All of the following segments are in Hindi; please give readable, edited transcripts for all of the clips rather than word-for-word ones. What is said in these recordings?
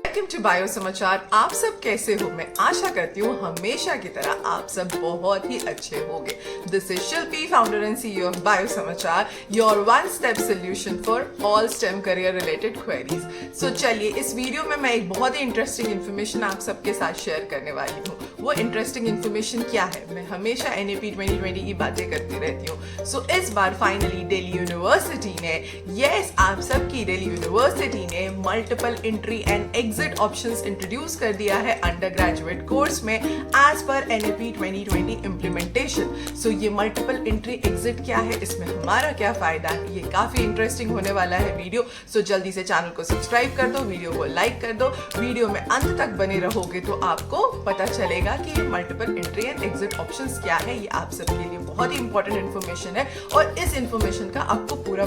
वेलकम टू बायो समाचार। आप सब कैसे हो? मैं आशा करती हूँ हमेशा की तरह आप सब बहुत ही अच्छे होंगे। This is Shilpi, founder and CEO of Bio Samachar, your one step solution for all STEM career related queries. So चलिए, इस वीडियो में मैं एक बहुत ही इंटरेस्टिंग इन्फॉर्मेशन आप सबके साथ शेयर करने वाली हूँ। वो इंटरेस्टिंग इन्फॉर्मेशन क्या है? मैं हमेशा NAP 2020 की बातें करती रहती हूँ। सो इस बार फाइनली दिल्ली यूनिवर्सिटी ने, यस आप सबकी दिल्ली यूनिवर्सिटी ने multiple entry and exit options introduce कर दिया है अंडर ग्रेजुएट कोर्स में एज पर NAP 2020 इम्प्लीमेंटेशन। सो ये मल्टीपल एंट्री एग्जिट क्या है, इसमें हमारा क्या फायदा है, ये काफी इंटरेस्टिंग होने वाला है वीडियो। सो जल्दी से चैनल को सब्सक्राइब कर दो, वीडियो को लाइक कर दो। वीडियो में अंत तक बने रहोगे तो आपको पता चलेगा कि ये multiple entry and exit options क्या है। ये आप सबके लिए बहुत ही इंपॉर्टेंट इन्फॉर्मेशन है और इस इन्फॉर्मेशन का आपको पूरा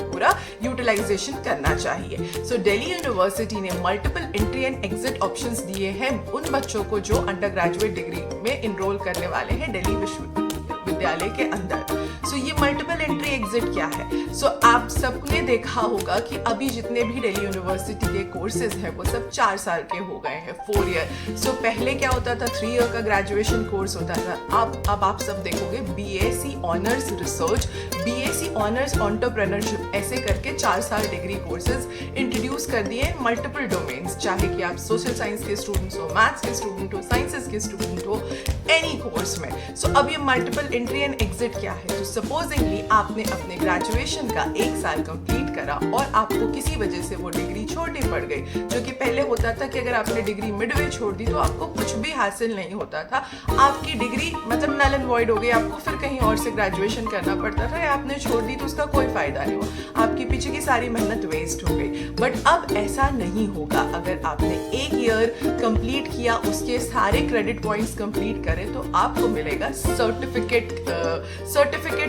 यूटिलाइजेशन करना चाहिए। सो दिल्ली यूनिवर्सिटी ने multiple entry and exit options दिए हैं उन बच्चों को जो अंडर ग्रेजुएट डिग्री में इनरोल करने वाले हैं दिल्ली विश्वविद्यालय के अंदर। सो ये मल्टीपल एंट्री एग्जिट क्या है? सो आप सबने देखा होगा कि अभी जितने भी दिल्ली यूनिवर्सिटी के कोर्सेज हैं वो सब 4 साल के हो गए हैं, 4 ईयर। सो पहले क्या होता था, 3 ईयर का ग्रेजुएशन कोर्स होता था। अब आप सब देखोगे BSc honours research, BSc honours entrepreneurship, ऐसे करके 4 साल डिग्री कोर्सेज इंट्रोड्यूस कर दिए हैं मल्टीपल डोमेन्स, चाहे कि आप सोशल साइंस के स्टूडेंट्स हो, मैथ्स के स्टूडेंट हो, साइंसेज के स्टूडेंट हो, एनी कोर्स में। सो अब ये मल्टीपल एंट्री एंड एग्जिट क्या है? तो सपोजिंगली आपने अपने ग्रेजुएशन का 1 साल कंप्लीट करा और आपको किसी वजह से वो डिग्री छोड़नी पड़ गई, जो कि पहले होता था कि अगर आपने डिग्री मिडवे छोड़ दी तो आपको कुछ भी हासिल नहीं होता था, आपकी डिग्री मतलब नल एंड वॉइड हो गई, आपको फिर कहीं और से ग्रेजुएशन करना पड़ता था, या आपने छोड़ दी तो उसका कोई फायदा नहीं हुआ, आपकी पीछे की सारी मेहनत वेस्ट हो गई। बट अब ऐसा नहीं होगा। अगर आपने 1 ईयर कंप्लीट किया, उसके सारे क्रेडिट पॉइंट्स कंप्लीट करें तो आपको मिलेगा सर्टिफिकेट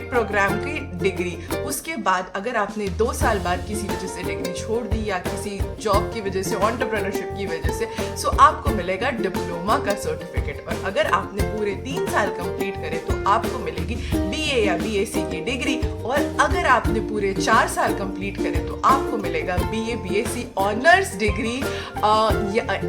प्रोग्राम की डिग्री। उसके बाद अगर आपने 2 साल बाद किसी वजह से डिग्री छोड़ दी या किसी जॉब की वजह से, एंटरप्रेन्योरशिप की वजह से, सो आपको मिलेगा डिप्लोमा का सर्टिफिकेट। और अगर आपने पूरे 3 साल कंप्लीट करे तो आपको मिलेगी BA या BSc की डिग्री। और अगर आपने पूरे 4 साल कंप्लीट करे तो आपको मिलेगा BA BSc honours degree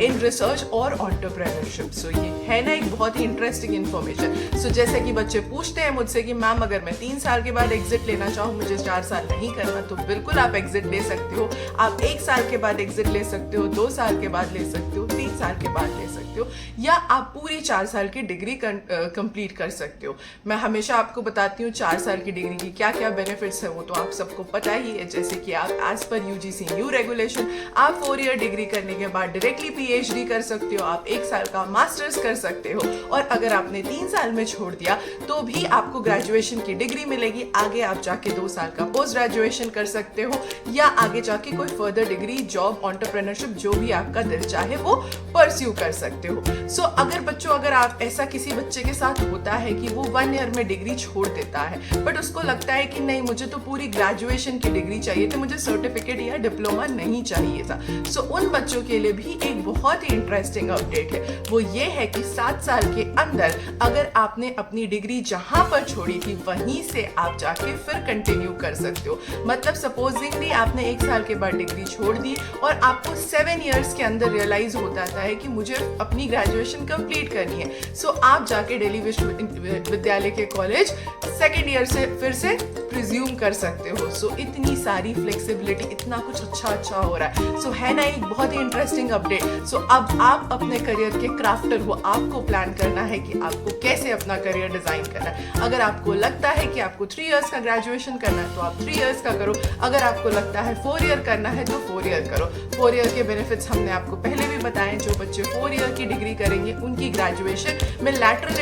in research और एंटरप्रेन्योरशिप। सो ये है ना एक बहुत ही इंटरेस्टिंग इन्फॉर्मेशन। सो जैसे कि बच्चे पूछते हैं मुझसे कि मैम अगर मैं 3 साल के बाद एग्जिट लेना चाहूँ, मुझे 4 साल नहीं करना, तो बिल्कुल आप एग्जिट ले सकते हो। आप 1 साल के बाद एग्जिट ले सकते हो, 2 साल के बाद ले सकते हो, 3 साल के बाद ले सकते हो, या आप पूरी 4 साल की डिग्री कंप्लीट कर सकते हो। मैं हमेशा आपको बताती हूँ 4 साल की डिग्री की क्या क्या बेनिफिट्स है, वो तो आप सबको पता ही है। जैसे कि आप as per UGC new regulation आप 4 ईयर डिग्री करने के बाद डायरेक्टली PhD कर सकते हो, आप 1 साल का मास्टर्स कर सकते हो, और अगर आपने 3 साल में छोड़ दिया तो भी आपको ग्रेजुएशन की डिग्री मिलेगी। आगे आप जाके 2 साल का पोस्ट ग्रेजुएशन कर सकते हो, या आगे जाके कोई फर्दर डिग्री, जॉब, एंटरप्रेन्योरशिप, जो भी आपका दिल चाहे वो परस्यू कर सकते हो। सो अगर आप ऐसा किसी बच्चे के साथ होता है कि वो 1 ईयर में डिग्री छोड़ देता है, बट उसको लगता है कि नहीं मुझे तो पूरी ग्रेजुएशन की डिग्री चाहिए थी, मुझे सर्टिफिकेट या डिप्लोमा नहीं चाहिए था। सो उन बच्चों के लिए भी एक बहुत ही इंटरेस्टिंग अपडेट है। वो ये है कि 7 साल के अंदर अगर आपने अपनी डिग्री जहां पर छोड़ी थी वहीं से आप जाके फिर कंटिन्यू कर सकते हो। मतलब सपोजिंगली आपने 1 साल के बाद डिग्री छोड़ दी और आपको 7 ईयर्स के अंदर रियलाइज होता है कि मुझे अपनी ग्रेजुएशन कंप्लीट करनी है। सो आप जाके दिल्ली विश्वविद्यालय के कॉलेज 2nd ईयर से फिर से प्रिज्यूम कर सकते हो। सो इतनी सारी फ्लेक्सिबिलिटी, इतना कुछ अच्छा हो रहा है। सो है ना एक बहुत ही इंटरेस्टिंग अपडेट। सो अब आप अपने करियर के क्राफ्टर हो, आपको प्लान करना है कि आपको कैसे अपना करियर डिजाइन करना है। अगर आपको लगता है कि आपको 3 इयर्स का ग्रेजुएशन करना है तो आप 3 इयर्स का करो। अगर आपको लगता है 4 ईयर करना है तो 4 ईयर करो। 4 ईयर के बेनिफिट्स हमने आपको पहले भी बताए। जो बच्चे 4 ईयर की डिग्री करेंगे उनकी ग्रेजुएशन में लैटरल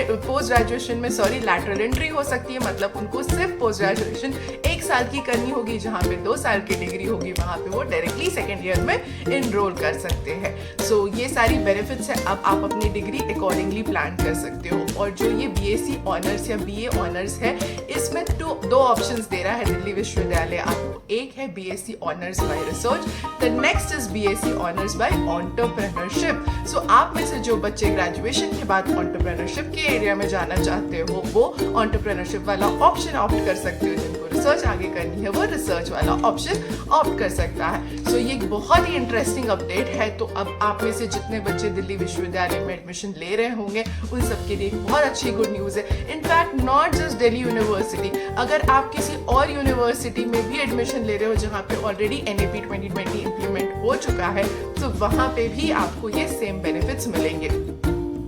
एंट्री हो सकती है। मतलब उनको सिर्फ पोस्ट ग्रेजुएशन 1 साल की करनी होगी, जहाँ पे 2 साल की डिग्री होगी वहाँ पे वो डायरेक्टली 2nd ईयर में इनरोल कर सकते हैं। सो ये सारी बेनिफिट्स है। अब आप अपनी डिग्री अकॉर्डिंगली प्लान कर सकते हो। और जो ये BSc ऑनर्स या BA ऑनर्स है, इसमें 2 ऑप्शंस दे रहा है दिल्ली विश्वविद्यालय आपको। एक है BSc honours by research, the next is BSc honours by entrepreneurship. So आप में से जो बच्चे ग्रेजुएशन के बाद एंटरप्रेन्योरशिप के एरिया में जाना चाहते हो वो एंटरप्रेन्योरशिप वाला ऑप्शन ऑप्ट कर सकते हो। जिनको रिसर्च आगे करनी है वो रिसर्च वाला ऑप्शन ऑप्ट कर सकता है। सो ये एक बहुत ही इंटरेस्टिंग अपडेट है। तो अब आप में से जितने बच्चे दिल्ली विश्वविद्यालय में एडमिशन ले रहे होंगे उन सबके लिए एक बहुत अच्छी गुड न्यूज़ है। In fact not just Delhi university, अगर आप किसी और यूनिवर्सिटी में भी एडमिशन ले रहे हो जहाँ पे ऑलरेडी NAP 2020 इम्प्लीमेंट हो चुका है, तो वहाँ पे भी आपको ये सेम बेनिफिट्स मिलेंगे।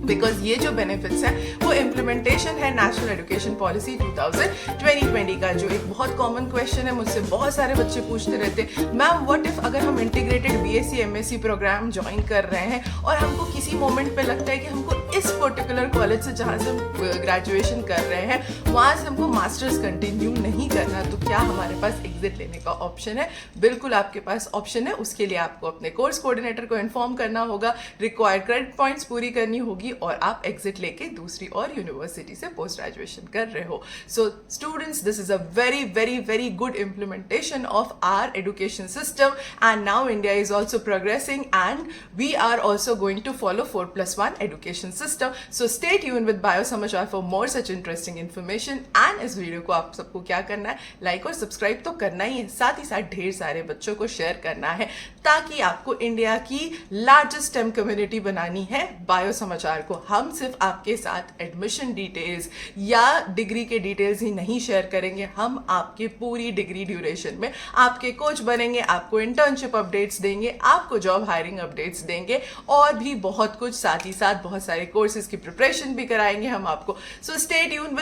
बिकॉज ये जो बेनिफिट्स हैं वो इम्प्लीमेंटेशन है नेशनल एजुकेशन पॉलिसी 2020 का। जो एक बहुत कॉमन क्वेश्चन है, मुझसे बहुत सारे बच्चे पूछते रहते, मैम व्हाट इफ अगर हम integrated BSc MSc program join कर रहे हैं और हमको किसी मोमेंट पे लगता है कि हमको इस पर्टिकुलर कॉलेज से जहाँ से हम ग्रेजुएशन कर रहे हैं वहाँ से हमको मास्टर्स कंटिन्यू नहीं करना, तो क्या हमारे पास एग्जिट लेने का ऑप्शन है? बिल्कुल आपके पास ऑप्शन है। उसके लिए आपको अपने कोर्स कोऑर्डिनेटर को इन्फॉर्म करना होगा, रिक्वायर्ड क्रेडिट पॉइंट्स पूरी करनी होगी और आप एग्जिट लेके दूसरी और यूनिवर्सिटी से पोस्ट ग्रेजुएशन कर रहे हो। So students, this is a very very very good implementation of our education system, and now India is also progressing and we are also going to follow 4+1 education system. So stay tuned with BioSamachar for more such interesting information, and इस वीडियो को आप सबको क्या करना है, लाइक और सब्सक्राइब तो करना ही है, साथ ही साथ ढेर सारे बच्चों को शेयर करना है ताकि आपको इंडिया की लार्जेस्ट STEM कम्युनिटी बनानी है बायो समाचार को। हम सिर्फ आपके साथ एडमिशन डिटेल्स या डिग्री के डिटेल्स ही नहीं शेयर करेंगे, हम आपकी पूरी डिग्री ड्यूरेशन में आपके कोच बनेंगे, आपको इंटर्नशिप अपडेट्स देंगे, आपको जॉब हायरिंग अपडेट्स देंगे और भी बहुत कुछ, साथ ही साथ बहुत सारे कोर्सेज की प्रिपरेशन भी कराएंगे हम आपको। So stay tune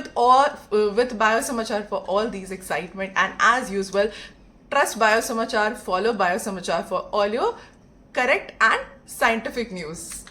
with bio समाचार for all these excitement, and as usual trust bio समाचार, follow बायो समाचार for all your correct and scientific news.